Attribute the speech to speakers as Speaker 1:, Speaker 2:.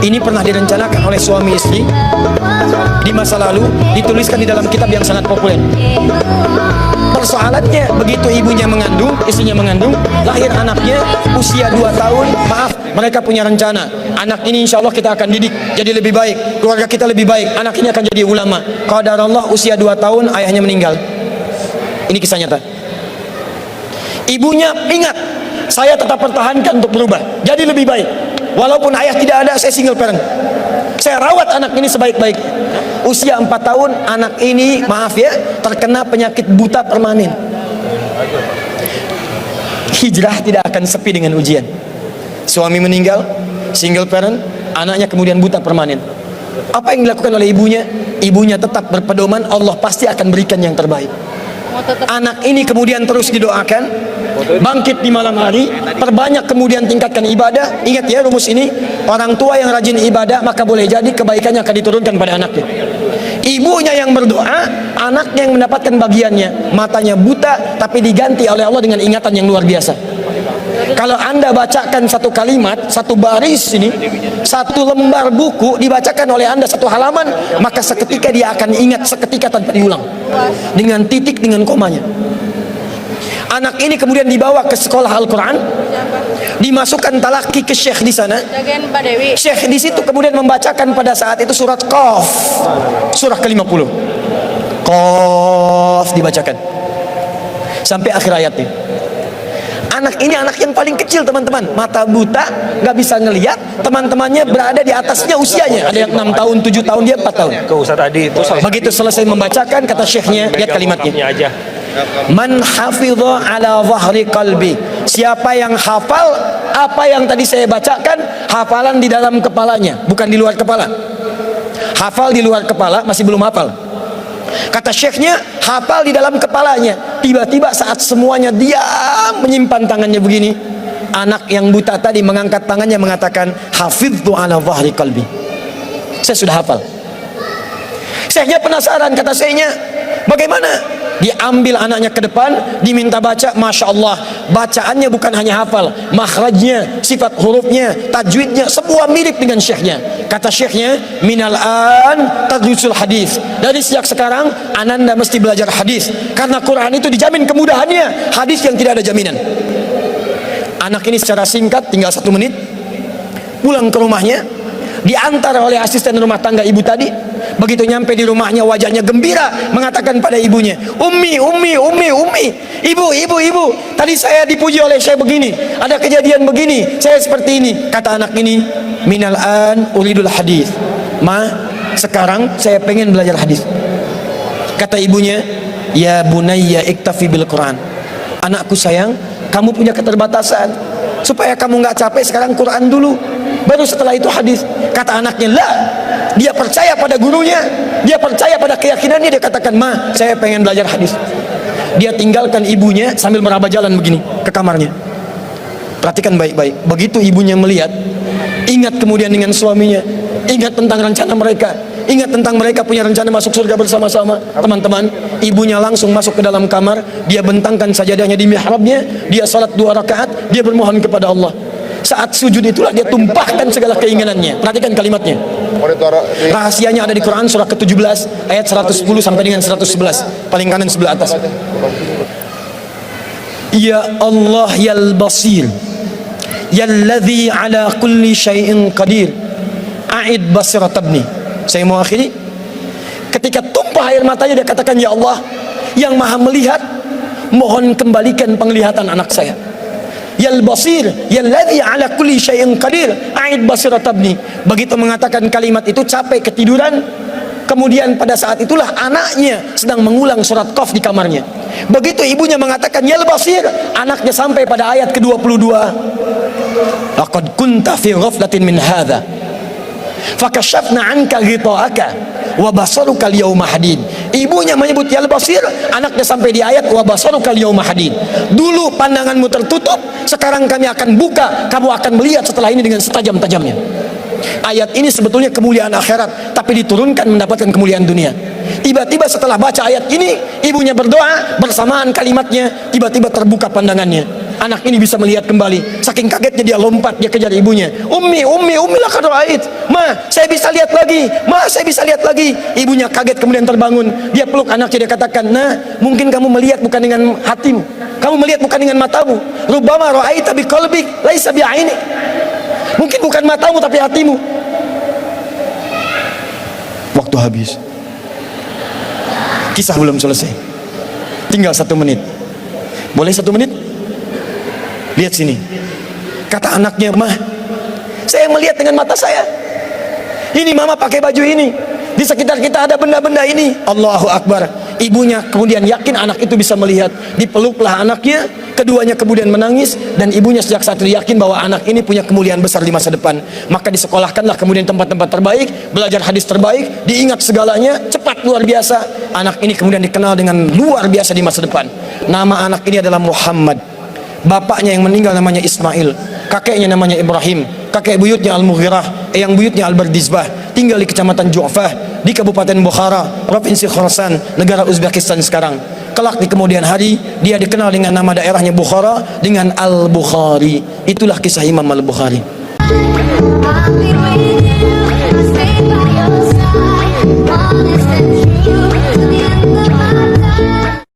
Speaker 1: Ini pernah direncanakan oleh suami istri di masa lalu, dituliskan di dalam kitab yang sangat populer. Persoalannya, begitu ibunya mengandung, istrinya mengandung, lahir anaknya usia 2 tahun. Maaf, mereka punya rencana, anak ini insya Allah kita akan didik jadi lebih baik, keluarga kita lebih baik, anak ini akan jadi ulama. Qadarullah usia 2 tahun ayahnya meninggal. Ini kisah nyata. Ibunya ingat, saya tetap pertahankan untuk berubah jadi lebih baik, walaupun ayah tidak ada, saya single parent, saya rawat anak ini sebaik-baik. Usia 4 tahun anak ini, maaf ya, terkena penyakit buta permanen. Hijrah tidak akan sepi dengan ujian. Suami meninggal, single parent, anaknya kemudian buta permanen. Apa yang dilakukan oleh ibunya? Ibunya tetap berpedoman, Allah pasti akan berikan yang terbaik. Anak ini kemudian terus didoakan, bangkit di malam hari, perbanyak kemudian tingkatkan ibadah. Ingat ya rumus ini, orang tua yang rajin ibadah maka boleh jadi kebaikannya akan diturunkan pada anaknya. Ibunya yang berdoa, anaknya yang mendapatkan bagiannya. Matanya buta tapi diganti oleh Allah dengan ingatan yang luar biasa. Kalau Anda bacakan satu kalimat, satu baris ini, satu lembar buku dibacakan oleh Anda satu halaman, maka seketika dia akan ingat seketika tanpa diulang, dengan titik, dengan komanya. Anak ini kemudian dibawa ke sekolah Al-Quran, dimasukkan talaki ke syekh di sana. Syekh di situ kemudian membacakan pada saat itu surat Qaf, surah ke-50. Qaf dibacakan sampai akhir ayatnya. Anak ini anak yang paling kecil teman-teman, mata buta, nggak bisa ngelihat. Teman-temannya berada di atasnya usianya, ada yang 6 tahun, 7 tahun, dia 4 tahun. Begitu selesai membacakan, kata syekhnya, lihat kalimatnya, man hafidha ala zahri qalbi, siapa yang hafal apa yang tadi saya bacakan, hafalan di dalam kepalanya, bukan di luar kepala. Hafal di luar kepala masih belum hafal. Kata syekhnya, hafal di dalam kepalanya. Tiba-tiba saat semuanya diam menyimpan tangannya begini, anak yang buta tadi mengangkat tangannya mengatakan, hafidhu ala zahri qalbi, saya sudah hafal. Syekhnya penasaran, kata syekhnya, bagaimana? Diambil anaknya ke depan, diminta baca. Masya Allah, bacaannya bukan hanya hafal, makhrajnya, sifat hurufnya, tajwidnya, semua mirip dengan syekhnya. Kata syekhnya, minal an tadrusul hadis, dari sejak sekarang ananda mesti belajar hadis, karena Quran itu dijamin kemudahannya, hadis yang tidak ada jaminan. Anak ini secara singkat, tinggal 1 menit, pulang ke rumahnya, diantar oleh asisten rumah tangga ibu tadi. Begitu nyampe di rumahnya, wajahnya gembira, mengatakan pada ibunya, Ummi, ibu, tadi saya dipuji oleh saya begini, ada kejadian begini, saya seperti ini. Kata anak ini, minal an uridul hadis, ma, sekarang saya pengen belajar hadis. Kata ibunya, ya bunayya iktafi bil Quran, anakku sayang, kamu punya keterbatasan, supaya kamu nggak capek sekarang Quran dulu, baru setelah itu hadis. Kata anaknya, lah, dia percaya pada gurunya, dia percaya pada keyakinannya, dia katakan, ma, saya pengen belajar hadis. Dia tinggalkan ibunya sambil meraba jalan begini ke kamarnya. Perhatikan baik-baik. Begitu ibunya melihat, ingat kemudian dengan suaminya, ingat tentang rencana mereka, ingat tentang mereka punya rencana masuk surga bersama-sama. Teman-teman, ibunya langsung masuk ke dalam kamar, dia bentangkan sajadahnya di mihrabnya, dia salat 2 rakaat, dia bermohon kepada Allah. Saat sujud itulah dia tumpahkan segala keinginannya. Perhatikan kalimatnya. Rahasianya ada di Quran surah ke-17 ayat 110 sampai dengan 111, paling kanan sebelah atas. Ya Allah yal basir, yalladzi ala kulli syai'in qadir, a'id basiratabni. Saya mau akhiri. Ketika tumpah air matanya, dia katakan, ya Allah yang maha melihat, mohon kembalikan penglihatan anak saya. Yal basir, yalladzi ala kulli syai'in qadir, a'id basiratabni. Begitu mengatakan kalimat itu, capek ketiduran. Kemudian pada saat itulah anaknya sedang mengulang surat Qaf di kamarnya. Begitu ibunya mengatakan yal basir, anaknya sampai pada ayat ke-22. Laqad kunta fi ghaflatin min hadza fakashafna 'anka ghita'aka wa basaruka al-yawma hadid. Ibunya menyebut yal basir, anaknya sampai di ayat wa basaruka al-yawma hadid. Dulu pandanganmu tertutup, sekarang kami akan buka, kamu akan melihat setelah ini dengan setajam-tajamnya. Ayat ini sebetulnya kemuliaan akhirat, tapi diturunkan mendapatkan kemuliaan dunia. Tiba-tiba setelah baca ayat ini, ibunya berdoa, bersamaan kalimatnya, tiba-tiba terbuka pandangannya. anak ini bisa melihat kembali. Saking kagetnya dia lompat, dia kejar ibunya. Ummi laqad ra'ait. Ma, saya bisa lihat lagi. Ma, saya bisa lihat lagi. Ibunya kaget kemudian terbangun. Dia peluk anaknya, dia katakan, "Nah, mungkin kamu melihat bukan dengan hatimu. Kamu melihat bukan dengan matamu. Rubbama ra'aita biqalbik laisa bi'ainik." Mungkin bukan matamu tapi hatimu. Waktu habis. Kisah belum selesai. Tinggal 1 menit. Boleh 1 menit? Lihat sini. Kata anaknya, "Mah, saya melihat dengan mata saya. Ini mama pakai baju ini. Di sekitar kita ada benda-benda ini." Allahu Akbar. Ibunya kemudian yakin anak itu bisa melihat. Dipeluklah anaknya. Keduanya kemudian menangis. Dan ibunya sejak saat itu yakin bahwa anak ini punya kemuliaan besar di masa depan. Maka disekolahkanlah kemudian tempat-tempat terbaik. Belajar hadis terbaik. Diingat segalanya. Cepat luar biasa. Anak ini kemudian dikenal dengan luar biasa di masa depan. Nama anak ini adalah Muhammad. Bapaknya yang meninggal namanya Ismail. Kakeknya namanya Ibrahim. Kakek buyutnya Al-Mughirah, eyang buyutnya Al-Bardizbah. Tinggal di kecamatan Ju'fah, di Kabupaten Bukhara, Provinsi Khorasan, negara Uzbekistan sekarang. Kelak di kemudian hari, dia dikenal dengan nama daerahnya Bukhara, dengan Al-Bukhari. Itulah kisah Imam Al-Bukhari.